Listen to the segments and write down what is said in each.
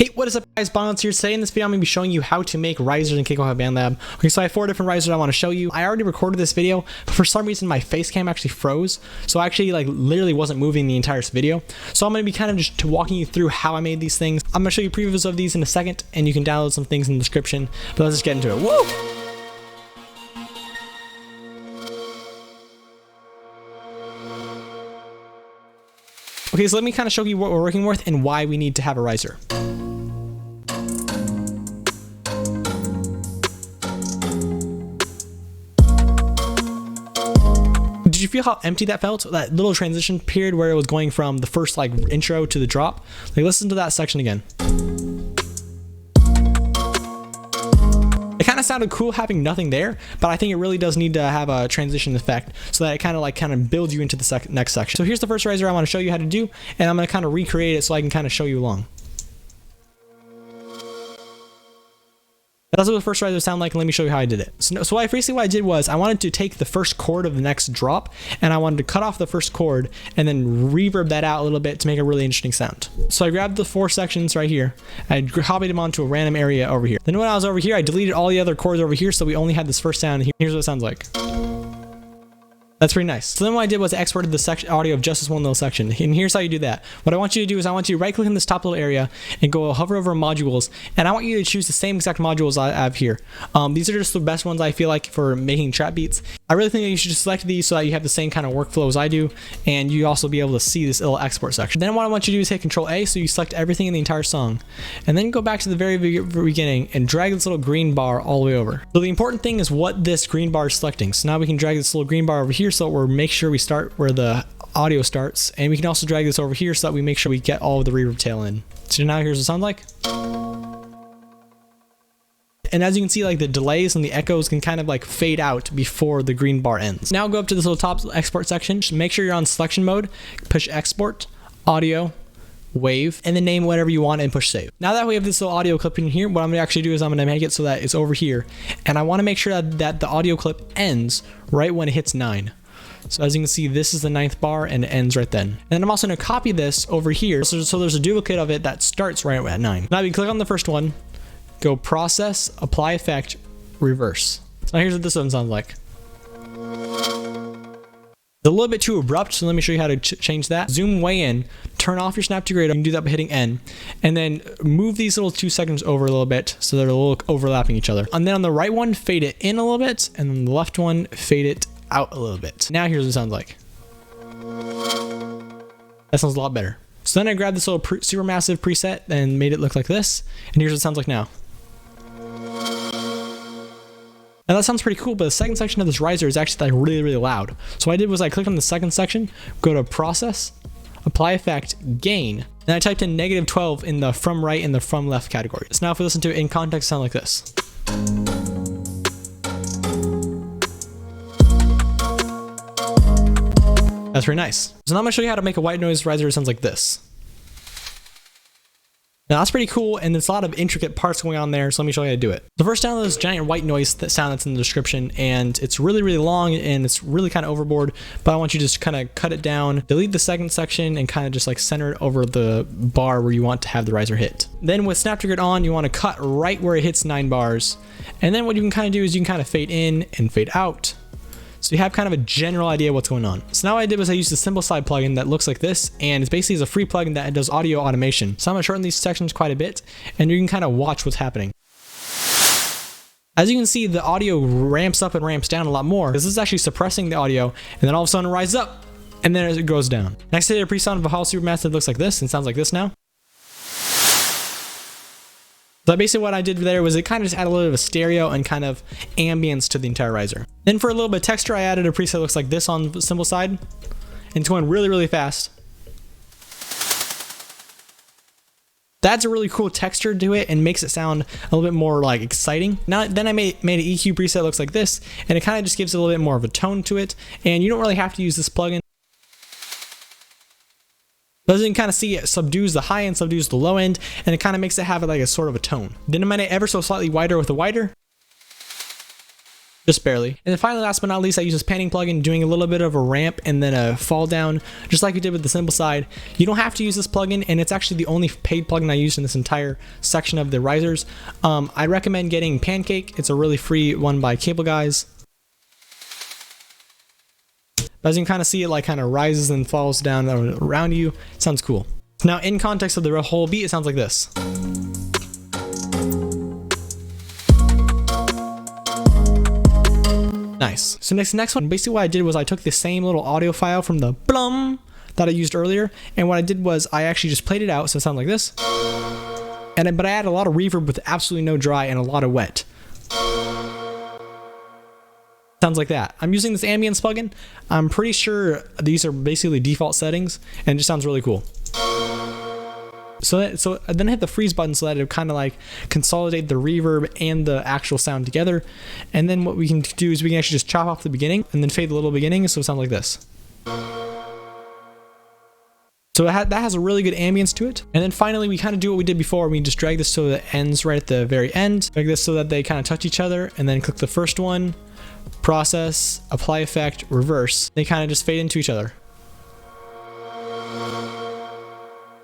Hey, what is up guys, Bongonzo here. Today in this video I'm going to be showing you how to make risers in Cakewalk at Bandlab. Okay, so I have 4 different risers I want to show you. I already recorded this video, but for some reason my face cam actually froze. So I actually literally wasn't moving the entire video. So I'm going to be kind of just walking you through how I made these things. I'm going to show you previews of these in a second, and you can download some things in the description. But let's just get into it. Woo! Okay, so let me kind of show you what we're working with and why we need to have a riser. Did you feel how empty that felt? That little transition period where it was going from the first intro to the drop? Listen to that section again. It kind of sounded cool having nothing there, but I think it really does need to have a transition effect so that it kind of builds you into the next section. So here's the first riser I want to show you how to do, and I'm going to kind of recreate it so I can kind of show you along. That's what the first riser sound like, and let me show you how I did it. So basically what I did was I wanted to take the first chord of the next drop, and I wanted to cut off the first chord and then reverb that out a little bit to make a really interesting sound. So I grabbed the 4 sections right here, I copied them onto a random area over here. Then when I was over here, I deleted all the other chords over here so we only had this first sound. Here's what it sounds like. That's pretty nice. So then what I did was I exported the audio of just this one little section. And here's how you do that. What I want you to do is I want you to right click in this top little area and go hover over modules. And I want you to choose the same exact modules I have here. These are just the best ones I feel like for making trap beats. I really think that you should just select these so that you have the same kind of workflow as I do. And you also be able to see this little export section. Then what I want you to do is hit Control A so you select everything in the entire song. And then go back to the very beginning and drag this little green bar all the way over. So the important thing is what this green bar is selecting. So now we can drag this little green bar over here so we're make sure we start where the audio starts, and we can also drag this over here so that we make sure we get all of the reverb tail in. So now here's what it sounds like. And as you can see, the delays and the echoes can kind of fade out before the green bar ends. Now go up to this little top export section. Just make sure you're on selection mode, push export, audio, wave, and then name whatever you want and push save. Now that we have this little audio clip in here, what I'm going to actually do is I'm going to make it so that it's over here, and I want to make sure that the audio clip ends right when it hits 9. So as you can see, this is the 9th bar and it ends right then. And then I'm also going to copy this over here so there's a duplicate of it that starts right at 9. Now you click on the first one, go process, apply effect, reverse. So now here's what this one sounds like. It's a little bit too abrupt, so let me show you how to change that. Zoom way in, turn off your snap to grid. You can do that by hitting N, and then move these little 2 seconds over a little bit so they're a little overlapping each other. And then on the right one, fade it in a little bit, and then the left one, fade it out a little bit. Now here's what it sounds like. That sounds a lot better. So then I grabbed this little super massive preset and made it look like this, and here's what it sounds like now. Now that sounds pretty cool, but the second section of this riser is actually really, really loud. So what I did was I clicked on the second section, go to process, apply effect, gain, and I typed in -12 in the from right and the from left category. So now if we listen to it in context, it sounds like this. That's very nice. So now I'm going to show you how to make a white noise riser that sounds like this. Now that's pretty cool, and there's a lot of intricate parts going on there, so let me show you how to do it. The first download is giant white noise sound that's in the description, and it's really, really long, and it's really kind of overboard, but I want you to just kind of cut it down, delete the second section, and kind of just center it over the bar where you want to have the riser hit. Then with snap to grid on, you want to cut right where it hits 9 bars, and then what you can kind of do is you can kind of fade in and fade out. So you have kind of a general idea what's going on. So now what I did was I used the Synthesized plugin that looks like this, and it's basically a free plugin that does audio automation. So I'm going to shorten these sections quite a bit, and you can kind of watch what's happening. As you can see, the audio ramps up and ramps down a lot more. This is actually suppressing the audio, and then all of a sudden it rises up, and then it goes down. Next I did a pre-sound of a Hall Supermassive that looks like this and sounds like this now. So basically what I did there was it kind of just added a little bit of a stereo and kind of ambience to the entire riser. Then for a little bit of texture, I added a preset that looks like this on the cymbal side. And it's going really, really fast. That's a really cool texture to it and makes it sound a little bit more exciting. Now then I made an EQ preset that looks like this, and it kind of just gives it a little bit more of a tone to it. And you don't really have to use this plugin. But as you can kind of see, it subdues the high end, subdues the low end, and it kind of makes it have a sort of a tone. Then I made it ever so slightly wider with a wider. just barely. And then finally, last but not least, I use this panning plugin, doing a little bit of a ramp and then a fall down, just like we did with the simple side. You don't have to use this plugin, and it's actually the only paid plugin I used in this entire section of the risers. I recommend getting Pancake. It's a really free one by Cable Guys. As you can kind of see, it like kind of rises and falls down around you. It sounds cool. Now, in context of the whole beat, it sounds like this. Nice. So next one, basically what I did was I took the same little audio file from the blum that I used earlier, and what I did was I actually just played it out, so it sounds like this. But I added a lot of reverb with absolutely no dry and a lot of wet. Sounds like that. I'm using this ambience plugin. I'm pretty sure these are basically default settings, and it just sounds really cool. So then I hit the freeze button so that it kind of like consolidate the reverb and the actual sound together. And then what we can do is we can actually just chop off the beginning and then fade the little beginning, so it sounds like this. So that has a really good ambience to it. And then finally, we kind of do what we did before. We just drag this so that it ends right at the very end. Drag this so that they kind of touch each other, and then click the first one, process, apply effect, reverse. They kind of just fade into each other.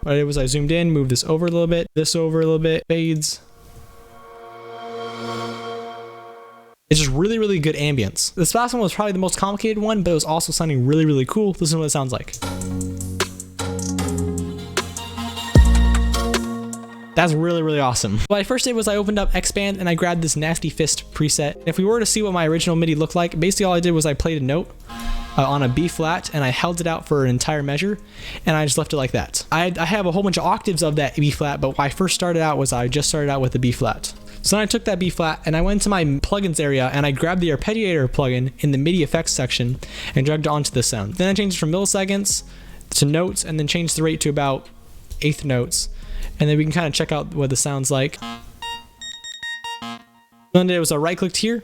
What I did was I zoomed in, moved this over a little bit, this over a little bit, fades. It's just really, really good ambience. This last one was probably the most complicated one, but it was also sounding really, really cool. Listen to what it sounds like. That's really, really awesome. What I first did was I opened up Xband and I grabbed this Nasty Fist preset. If we were to see what my original MIDI looked like, basically all I did was I played a note on a B flat and I held it out for an entire measure and I just left it like that. I have a whole bunch of octaves of that B flat, but when I first started out was I just started out with the B flat. So then I took that B flat and I went to my plugins area and I grabbed the arpeggiator plugin in the MIDI effects section and dragged it onto the sound. Then I changed it from milliseconds to notes and then changed the rate to about 1/8 notes. And then we can kind of check out what the sound's like. Then it was I right clicked here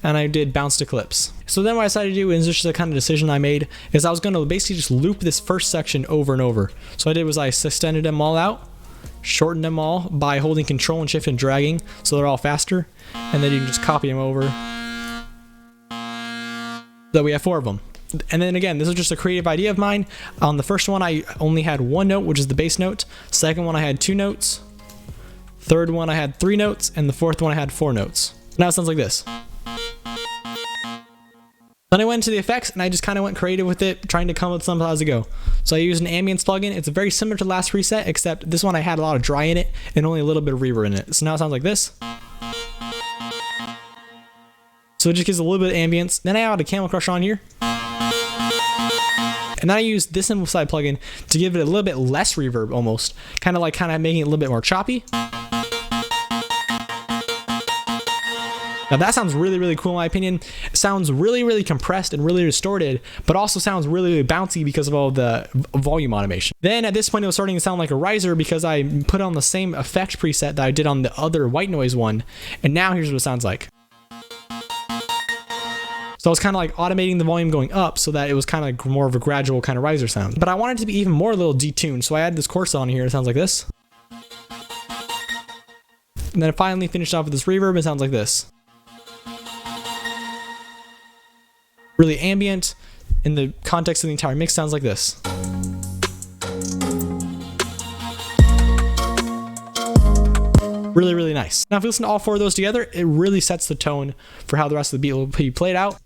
and I did bounce to clips. So then what I decided to do, and this is just the kind of decision I made, is I was going to basically just loop this first section over and over. So what I did was I extended them all out, shortened them all by holding Control and Shift and dragging so they're all faster, and then you can just copy them over. So we have 4 of them. And then again, this is just a creative idea of mine. On the first one, I only had 1 note, which is the bass note. Second one, I had 2 notes. Third one, I had 3 notes. And the fourth one, I had 4 notes. Now it sounds like this. Then I went into the effects and I just kind of went creative with it, trying to come up with something as I go. So I used an ambience plugin. It's very similar to the last preset, except this one I had a lot of dry in it and only a little bit of reverb in it. So now it sounds like this. So it just gives a little bit of ambience. Then I added a Camel Crush on here. And then I used this Simplified plugin to give it a little bit less reverb almost. Kind of making it a little bit more choppy. Now that sounds really, really cool in my opinion. It sounds really, really compressed and really distorted, but also sounds really, really bouncy because of all the volume automation. Then at this point it was starting to sound like a riser because I put on the same effect preset that I did on the other white noise one. And now here's what it sounds like. So I was kind of like automating the volume going up so that it was kind of like more of a gradual kind of riser sound. But I wanted it to be even more a little detuned, so I added this chorus on here. It sounds like this. And then I finally finished off with this reverb. It sounds like this. Really ambient. In the context of the entire mix, sounds like this. Really, really nice. Now if you listen to all 4 of those together, it really sets the tone for how the rest of the beat will be played out.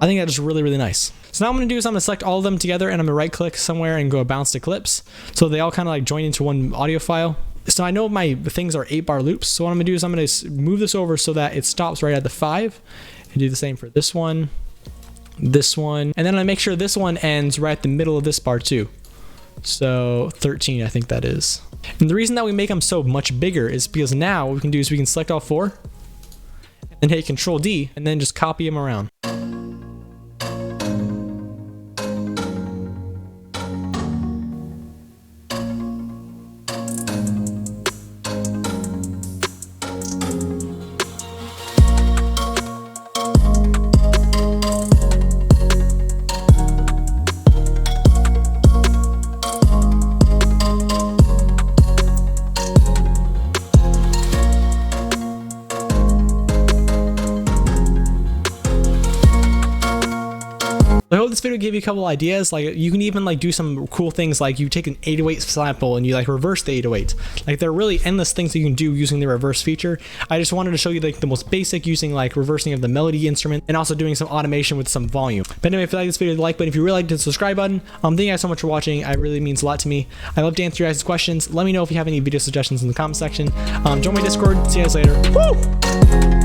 I think that is really, really nice. So now what I'm gonna do is I'm gonna select all of them together and I'm gonna right click somewhere and go bounce to clips. So they all kind of like join into one audio file. So I know my things are 8-bar loops. So what I'm gonna do is I'm gonna move this over so that it stops right at the 5 and do the same for this one, and then I make sure this one ends right at the middle of this bar too. So 13, I think that is. And the reason that we make them so much bigger is because now what we can do is we can select all 4 and hit Control D and then just copy them around. give you a couple ideas. Like you can even like do some cool things, like you take an 808 sample and you like reverse the 808. Like there are really endless things that you can do using the reverse feature. I just wanted to show you like the most basic, using like reversing of the melody instrument and also doing some automation with some volume. But anyway, if you like this video, the like button. If you really liked it, the subscribe button. Thank you guys so much for watching. It really means a lot to me. I love to answer your guys' questions. Let me know if you have any video suggestions in the comment section. Join my Discord. See you guys later. Woo!